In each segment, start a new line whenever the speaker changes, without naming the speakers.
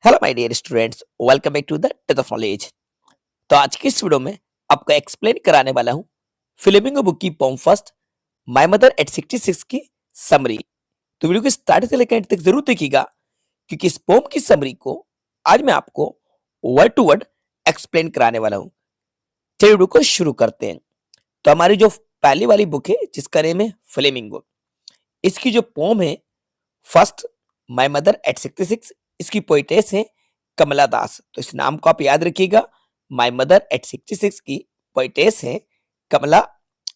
Hello my dear students, welcome back to the टेथ of knowledge. तो आज की इस वीडियो में आपको एक्सप्लेन कराने वाला हूँ फ्लेमिंगो बुक की poem first my mother at 66 की समरी। तो वीडियो को स्टार्ट से लेकर एंड तक जरूर देखिएगा, क्योंकि इस पोम की समरी को आज मैं आपको वर्ड टू वर्ड एक्सप्लेन कराने वाला हूँ। चलिए वीडियो को शुरू करते हैं। तो हमारी जो पहली वाली बुक है जिसका नेम है फ्लेमिंगो, इसकी जो पोम है फर्स्ट माय मदर एट 66, इसकी पोइटेस है कमला दास। तो इस नाम को आप याद रखिएगा, माय मदर एट 66 की पोइटेस है कमला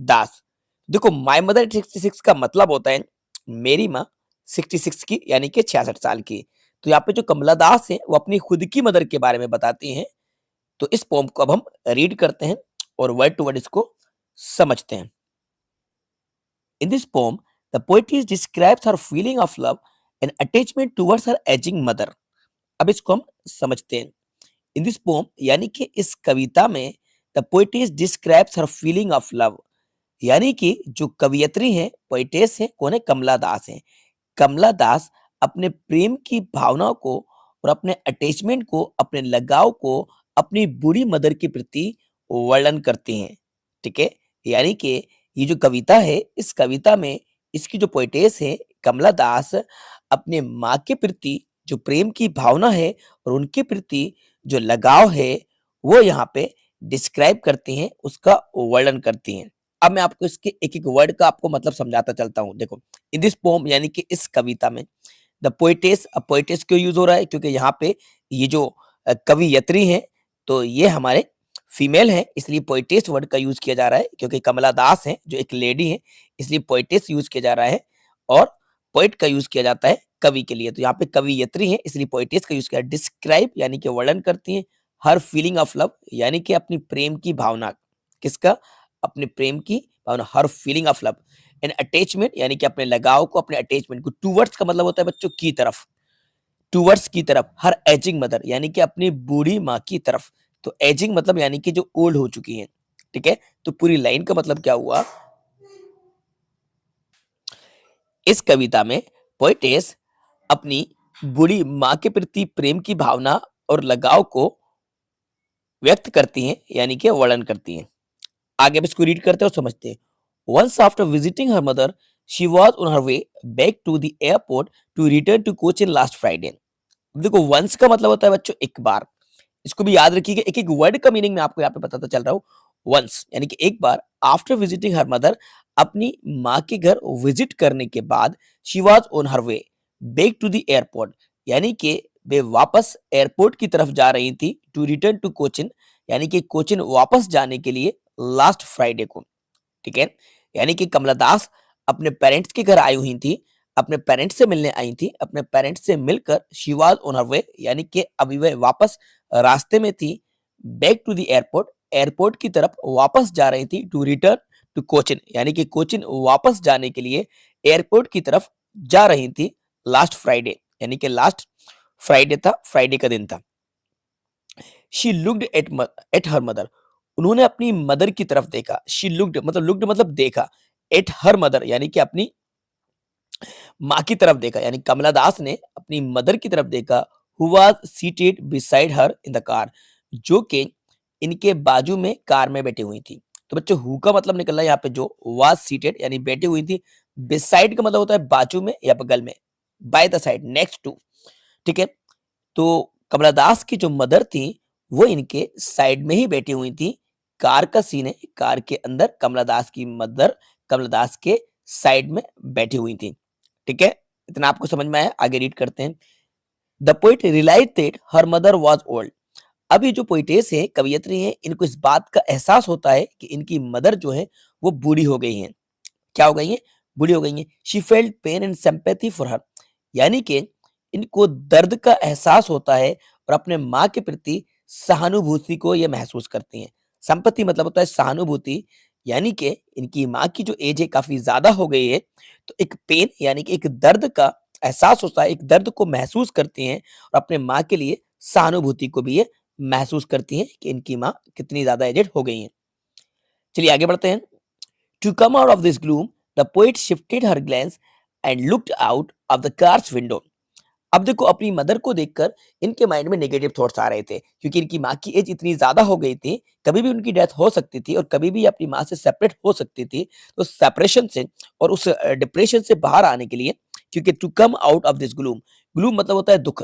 दास। देखो, माय मदर एट 66 का मतलब होता है मेरी माँ 66 की, यानी कि 66 साल की। तो यहाँ पे जो कमला दास है वो अपनी खुद की मदर के बारे में बताती हैं। तो इस पोम को अब हम रीड करते हैं और वर्ड टू वर्ड इसको समझते हैं। In this poem, the poetess describes her feeling of love and attachment towards her aging mother. अब इसको हम समझते हैं। इन दिस पोम यानी कि इस कविता में the poetess describes her feeling of love, यानी कि जो कवियत्री है पोइटेस है कौन है, कमला दास है। कमला दास अपने प्रेम की भावना को और अपने अटैचमेंट को, अपने लगाव को अपनी बूढ़ी मदर के प्रति वर्णन करती हैं। ठीक है, यानी कि ये जो कविता है, इस कविता में इसकी जो पोइटेस है कमला दास अपने माँ के प्रति जो प्रेम की भावना है और उनके प्रति जो लगाव है वो यहाँ पे डिस्क्राइब करती हैं, उसका वर्णन करती हैं। अब मैं आपको इसके एक एक वर्ड का आपको मतलब समझाता चलता हूँ। देखो, इन दिस पोम यानी कि इस कविता में द पोइटेस, अब पोइटेस क्यों यूज हो रहा है, क्योंकि यहाँ पे ये जो कवियत्री हैं तो ये हमारे फीमेल है, इसलिए पोइटेस वर्ड का यूज किया जा रहा है। क्योंकि कमला दास है जो एक लेडी है, इसलिए पोइटेस यूज किया जा रहा है। और पोइट का यूज किया जाता है कवि के लिए। तो यहाँ पे कवियत्री है इसलिए पोइटेस का यूज किया। डिस्क्राइब यानी कि वर्णन करती है, हर फीलिंग ऑफ लव यानी कि अपनी प्रेम की भावना, किसका, अपने प्रेम की भावना, हर feeling of love and attachment यानी कि अपने लगाव को, अपने अटैचमेंट को। टूवर्ड्स का मतलब होता है बच्चों की तरफ, टूवर्ड्स की तरफ। हर एजिंग मदर यानी कि अपनी बूढ़ी माँ की तरफ। तो एजिंग मतलब यानी कि जो ओल्ड हो चुकी हैं। ठीक है, तो पूरी लाइन का मतलब क्या हुआ, इस कविता में पोइटेस अपनी बूढ़ी माँ के प्रति प्रेम की भावना और लगाव को व्यक्त करती हैं, यानी कि वर्णन करती हैं। आगे अब इसको रीड करते हैं और समझते हैं। Once after visiting her mother she was on her way back to the airport to return to Cochin last Friday. देखो, वंस का मतलब होता है बच्चों एक बार। इसको भी याद रखिएगा, एक एक वर्ड का मीनिंग मैं आपको यहाँ पे बताता चल रहा हूँ। वंस यानी कि एक बार, आफ्टर विजिटिंग हर मदर अपनी माँ के घर विजिट करने के बाद, she was on her way back to the airport यानी कि वे वापस एयरपोर्ट की तरफ जा रही थी। टू रिटर्न टू कोचिन यानी कि कोचिन वापस जाने के लिए लास्ट फ्राइडे को। ठीक है, यानी कि कमला दास अपने पेरेंट्स के घर आई हुई थी, अपने पेरेंट्स से मिलने आई थी। अपने पेरेंट्स से मिलकर she was on her way यानी कि अभी वह वापस रास्ते में थी। Back to the airport, airport की तरफ वापस जा रही थी। टू रिटर्न टू कोचिन यानी कि कोचिन वापस जाने के लिए एयरपोर्ट की तरफ जा रही थी लास्ट फ्राइडे, यानी कि लास्ट फ्राइडे था, फ्राइडे का दिन था। She looked at her mother, उन्होंने अपनी मदर की तरफ देखा। शी लुक्ड मतलब देखा। एट हर मदर यानी कि अपनी माँ की तरफ देखा, यानी कमला दास ने अपनी मदर की तरफ देखा। Who was seated beside her in the car, जो कि इनके बाजू में कार में बैठी हुई थी। तो बच्चों, हु का मतलब निकल रहा है यहाँ पे जो वाज सीटेड यानी बैठी हुई थी। बिसाइड का मतलब होता है बाजू में या बगल में, by the side, next to. ठीक है, तो कमला दास की जो मदर थी वो इनके साइड में ही बैठी हुई थी। कार का सीन है, कार के अंदर कमला दास की मदर कमला दास के साइड में बैठी हुई थी। ठीक है, इतना आपको समझ में आया। आगे रीड करते हैं। The poet realise that her mother was old. अब ये जो पोइटेस है, कवियत्री है, इनको इस बात का एहसास होता है कि इनकी मदर जो है वो बूढ़ी हो गई हैं। क्या हो गई हैं, बूढ़ी हो गई हैं। She felt pain and sympathy for her, यानी कि इनको दर्द का एहसास होता है और अपने माँ के प्रति सहानुभूति को ये महसूस करती हैं। संपत्ति मतलब होता है सहानुभूति, यानी कि इनकी माँ की जो एज है काफी ज्यादा हो गई है, तो एक पेन यानी कि एक दर्द का एहसास होता है, एक दर्द को महसूस करती हैं और अपने माँ के लिए सहानुभूति को भी ये महसूस करती हैं कि इनकी माँ कितनी ज्यादा एजेड हो गई हैं। चलिए आगे बढ़ते हैं। To come out of this gloom, the poet shifted her glance and looked out of the car's window. अब देखो अपनी मदर को देखकर इनके माइंड में नेगेटिव थॉट्स आ रहे थे क्योंकि इनकी माँ की एज इतनी ज़्यादा हो गई थी, कभी भी उनकी डेथ हो सकती थी और कभी भी अपनी माँ से सेपरेट हो सकती थी। तो सेपरेशन से और उस डिप्रेशन से बाहर आने के लिए, क्योंकि to come out of this gloom, gloom मतलब होता है दुःख।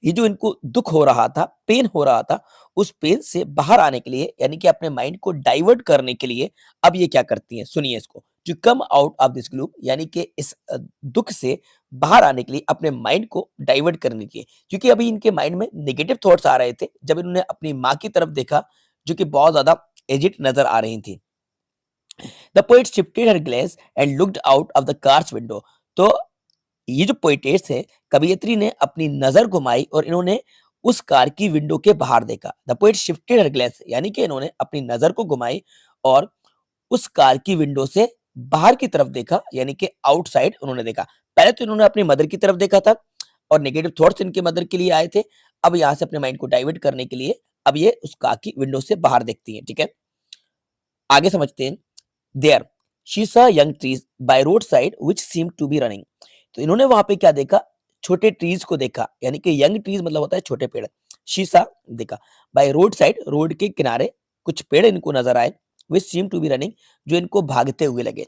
ये जो इनको दुःख हो रहा था, पेन हो रहा था, उस पेन से बाहर आने के लिए यानी कि अपने माइंड को डाइवर्ट करने के लिए अब ये क्या करती हैं, सुनिए इसको। To come out of this gloom यानी कि इस दुःख से बाहर आने के लिए, अपने माइंड को डाइवर्ट करने के लिए, क्योंकि अभी इनके माइंड में नेगेटिव थॉट्स आ रहे थे जब इन्होंने अपनी माँ की तरफ देखा जो कि बहुत ज़्यादा एजिड नज़र आ रही थी। The poet shifted her glens and looked out of the cars window. तो ये जो पोएटेस है, कवयित्री ने अपनी नजर घुमाई और इन्होंने उस कार की विंडो के बाहर देखा। The poet shifted her glens यानी कि इन्होंने अपनी नजर को घुमाई और उस कार की विंडो से बाहर की तरफ देखा, यानी कि आउटसाइड उन्होंने देखा। पहले तो इन्होंने अपनी मदर की तरफ देखा था और नेगेटिव थॉट्स इनके मदर के लिए आए थे। अब यहाँ से अपने माइंड को डाइवर्ट करने के लिए अब ये उस कार की विंडो से बाहर देखती है। ठीक है, आगे समझते हैं। There she saw young trees by roadside which seemed to be running। तो इन्होंने वहां पे क्या देखा, छोटे ट्रीज को देखा, यानी कि यंग ट्रीज मतलब होता है छोटे पेड़। शीशा देखा, बाय रोड साइड रोड के किनारे कुछ पेड़ इनको नजर आए, विच सीम टू बी रनिंग जो इनको भागते हुए लगे,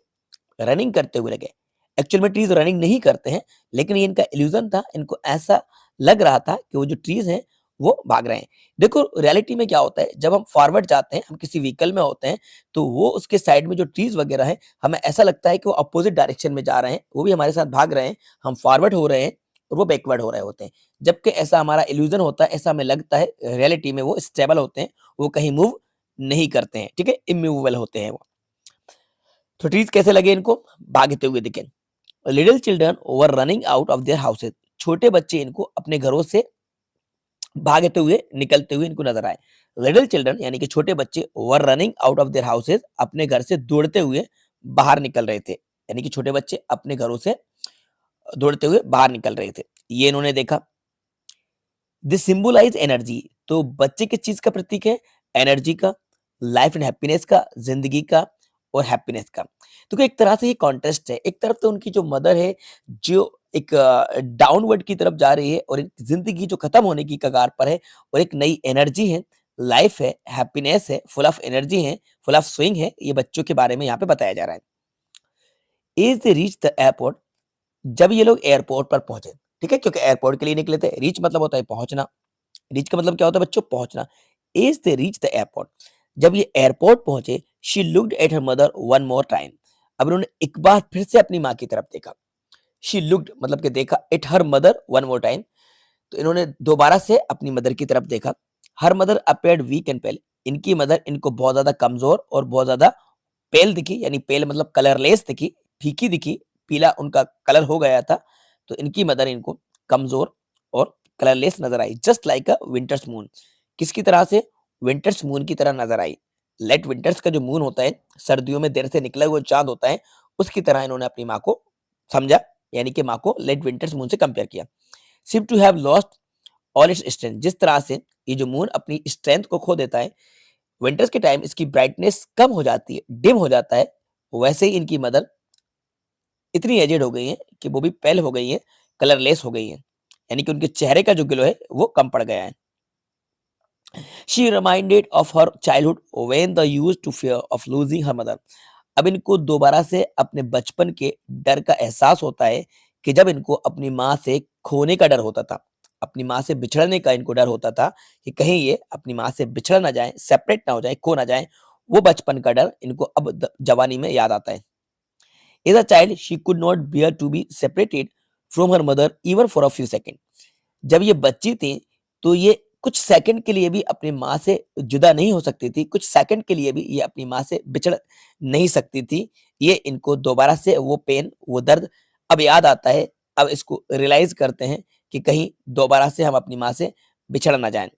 रनिंग करते हुए लगे। एक्चुअल में ट्रीज रनिंग नहीं करते हैं, लेकिन ये इनका इल्यूजन था, इनको ऐसा लग रहा था कि वो जो ट्रीज हैं वो भाग रहे हैं। देखो रियलिटी में क्या होता है, जब हम फॉरवर्ड जाते हैं, हम किसी व्हीकल में होते हैं, तो वो उसके साइड में जो ट्रीज वगैरह हैं, हमें ऐसा लगता है कि वो अपोजिट डायरेक्शन में जा रहे हैं, वो भी हमारे साथ भाग रहे हैं, हम फॉरवर्ड हो रहे हैं और वो बैकवर्ड हो रहे होते हैं। जबकि ऐसा हमारा इल्यूजन होता है, ऐसा हमें लगता है, रियलिटी में वो स्टेबल होते हैं, वो कहीं मूव नहीं करते हैं। ठीक है, इमूवेबल होते हैं वो। तो ट्रीज कैसे लगे इनको, भागते हुए दिखे। Little children were running out of their houses, छोटे बच्चे इनको अपने घरों से भागते हुए निकलते हुए इनको नजर आए। लिटिल चिल्ड्रन यानी कि छोटे बच्चे were running out of their houses, अपने घर से दौड़ते हुए बाहर निकल रहे थे, यानी कि छोटे बच्चे अपने घरों से दौड़ते हुए बाहर निकल रहे थे, ये इन्होंने देखा। दिस सिंबलाइज एनर्जी, तो बच्चे किस चीज का प्रतीक है, एनर्जी का, लाइफ एंड हैप्पीनेस का, जिंदगी का और हैप्पीनेस का। तो एक तरह से ये कॉन्ट्रास्ट है, एक तरफ तो उनकी जो मदर है जो एक डाउनवर्ड की तरफ जा रही है और एक जिंदगी जो खत्म होने की कगार पर है, और एक नई एनर्जी है, लाइफ है, हैप्पीनेस है, फुल ऑफ एनर्जी है, फुल ऑफ स्विंग है, ये बच्चों के बारे में यहाँ पे बताया जा रहा है। As they reach the airport, जब ये लोग एयरपोर्ट पर पहुंचे, ठीक है, क्योंकि एयरपोर्ट के लिए निकले थे, रीच मतलब होता है पहुंचना, रीच का मतलब क्या होता है बच्चों, पहुंचना। As they reach the airport, जब ये एयरपोर्ट पहुंचे, she looked at her mother one more time, अब उन्होंने एक बार फिर से अपनी माँ की तरफ देखा। शी लुक्ड मतलब कि देखा, at her mother one more time, तो इन्होंने दोबारा से अपनी मदर की तरफ देखा। Her mother appeared weak and pale, इनकी मदर इनको बहुत ज्यादा कमजोर और बहुत ज्यादा पेल दिखी, यानी पेल मतलब कलरलेस दिखी, फीकी दिखी, पीला उनका कलर हो गया था। तो इनकी मदर इनको कमजोर और कलरलेस नजर आई, just like a winter's moon, किसकी तरह से, विंटर्स मून की तरह नजर आई। लेट विंटर्स का जो मून होता है, सर्दियों में देर से निकला हुआ चांद होता है, उसकी तरह इन्होंने अपनी माँ को समझा, यानी कि माँ को लेट विंटर्स मून से कंपेयर किया। Seem to have lost all its strength, जिस तरह से ये जो मून अपनी स्ट्रेंथ को खो देता है, विंटर्स के टाइम इसकी ब्राइटनेस कम हो जाती है, डिम हो जाता है, वैसे ही इनकी मदर इतनी एजेड हो गई है कि वो भी पेल हो गई है, कलरलेस हो गई है, यानी कि उनके चेहरे का जो ग्लो है वो कम पड़ गया है। She reminded of her childhood when the used to fear of losing her mother, अब इनको दोबारा से अपने बचपन के डर का एहसास होता है कि जब इनको अपनी माँ से खोने का डर होता था, अपनी माँ से बिछड़ने का इनको डर होता था कि कहीं ये अपनी माँ से बिछड़ ना जाए, सेपरेट ना हो जाए, खो ना जाए, वो बचपन का डर इनको अब जवानी में याद आता है। As a child she could not bear to be separated from her mother even for a few second, जब ये बच्ची थी तो ये कुछ सेकंड के लिए भी अपनी माँ से जुदा नहीं हो सकती थी, कुछ सेकंड के लिए भी ये अपनी माँ से बिछड़ नहीं सकती थी। ये इनको दोबारा से वो पेन, वो दर्द अब याद आता है, अब इसको रियलाइज करते हैं कि कहीं दोबारा से हम अपनी माँ से बिछड़ ना जाएं।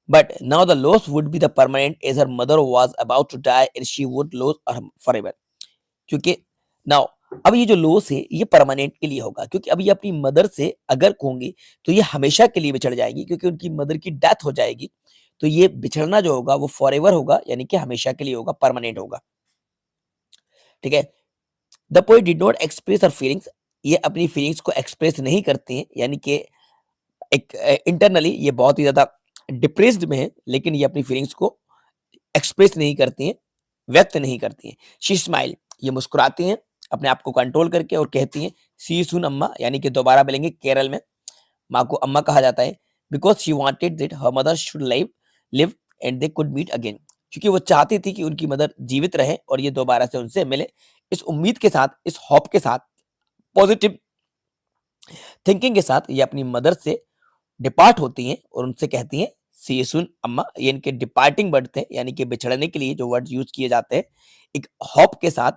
But now the loss would be the permanent as her mother was about to die and she would loss her forever, क्योंकि नाउ अब ये जो लॉस है ये परमानेंट के लिए होगा, क्योंकि अब ये अपनी मदर से अगर होंगी तो ये हमेशा के लिए बिछड़ जाएगी, क्योंकि उनकी मदर की डेथ हो जाएगी। तो ये बिछड़ना जो होगा वो फॉरएवर होगा, यानी कि हमेशा के लिए होगा, परमानेंट होगा। ठीक है, the poet did not express her feelings, ये अपनी फीलिंग्स को एक्सप्रेस नहीं करती हैं, यानी कि एक इंटरनली ये बहुत ही ज़्यादा डिप्रेस्ड में है, लेकिन ये अपनी फीलिंग्स को एक्सप्रेस नहीं करती हैं, व्यक्त नहीं करती हैं। शी स्माइल, ये मुस्कुराती हैं अपने आप को कंट्रोल करके और कहती हैं, सी यू सून अम्मा, यानी कि दोबारा मिलेंगे। केरल में माँ को अम्मा कहा जाता है, because she wanted that her mother should live live and they could meet again, क्योंकि वो चाहती थी कि उनकी मदर जीवित रहे और ये दोबारा से उनसे मिले। इस उम्मीद के साथ, इस होप के साथ, पॉजिटिव थिंकिंग के साथ ये अपनी मदर से डिपार्ट होती हैं और उनसे कहती हैं, सी यू सून अम्मा। ये इनके डिपार्टिंग वर्ड थे, यानी कि बिछड़ने के लिए जो वर्ड यूज किए जाते हैं, एक होप के साथ,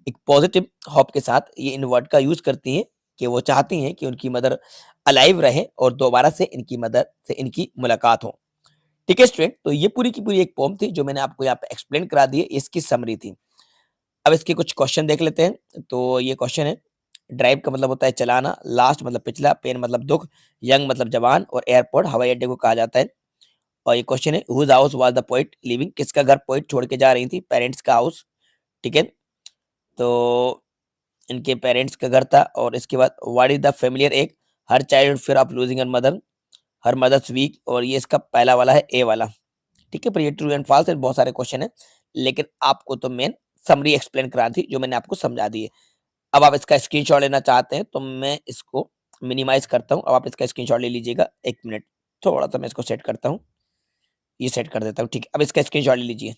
एक पॉजिटिव होप के साथ ये इन वर्ड का यूज करती हैं कि वो चाहती हैं कि उनकी मदर अलाइव रहे और दोबारा से इनकी मदर से इनकी मुलाकात हो। ठीक है स्टूडेंट, तो ये पूरी की पूरी एक पोम थी जो मैंने आपको यहाँ पे एक्सप्लेन करा दी है, इसकी समरी थी। अब इसके कुछ क्वेश्चन देख लेते हैं। तो ये क्वेश्चन है, ड्राइव का मतलब होता है चलाना, लास्ट मतलब पिछला, पेन मतलब दुख, यंग मतलब जवान और एयरपोर्ट हवाई अड्डे को कहा जाता है। और ये क्वेश्चन है, whose house was the poet living, किसका घर पोएट छोड़ के जा रही थी, पेरेंट्स का हाउस। ठीक है, तो इनके पेरेंट्स का घर था। और इसके बाद what is the familiar ache, her child fear of losing her mother, her mother's weak, और ये इसका पहला वाला है ए वाला। ठीक है, पर ये ट्रू एंड फॉल्स है, बहुत सारे क्वेश्चन है, लेकिन आपको तो मेन समरी एक्सप्लेन करा थी जो मैंने आपको समझा दी है। अब आप इसका स्क्रीनशॉट लेना चाहते हैं तो मैं इसको मिनिमाइज करता हूँ। अब आप इसका स्क्रीनशॉट ले लीजिएगा, 1 मिनट, थोड़ा सा मैं इसको सेट करता हूँ, ये सेट कर देता हूँ। ठीक है, अब इसका स्क्रीनशॉट ले लीजिए।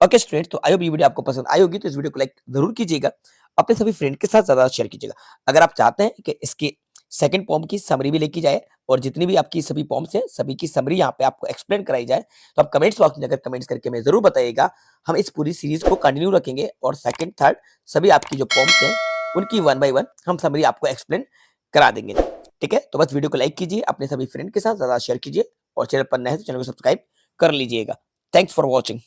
ओके स्टूडेंट, तो आई होप ये वीडियो आपको पसंद आई होगी, तो इस वीडियो को लाइक जरूर कीजिएगा, अपने सभी फ्रेंड के साथ ज्यादा शेयर कीजिएगा। अगर आप चाहते हैं कि इसकी सेकंड पॉम की समरी भी लेके जाए और जितनी भी आपकी सभी पॉम्स हैं सभी की समरी यहाँ पे आपको एक्सप्लेन कराई जाए, तो आप कमेंट्स बॉक्स में जाकर कमेंट्स करके हमें जरूर बताइएगा। हम इस पूरी सीरीज को कंटिन्यू रखेंगे और सेकंड थर्ड सभी आपकी जो पॉम्स हैं उनकी 1 बाय 1 हम समरी आपको एक्सप्लेन करा देंगे। ठीक है, तो बस वीडियो को लाइक कीजिए, अपने सभी फ्रेंड के साथ ज्यादा शेयर कीजिए और चैनल पर नए हैं तो चैनल को सब्सक्राइब कर लीजिएगा। Thanks for watching.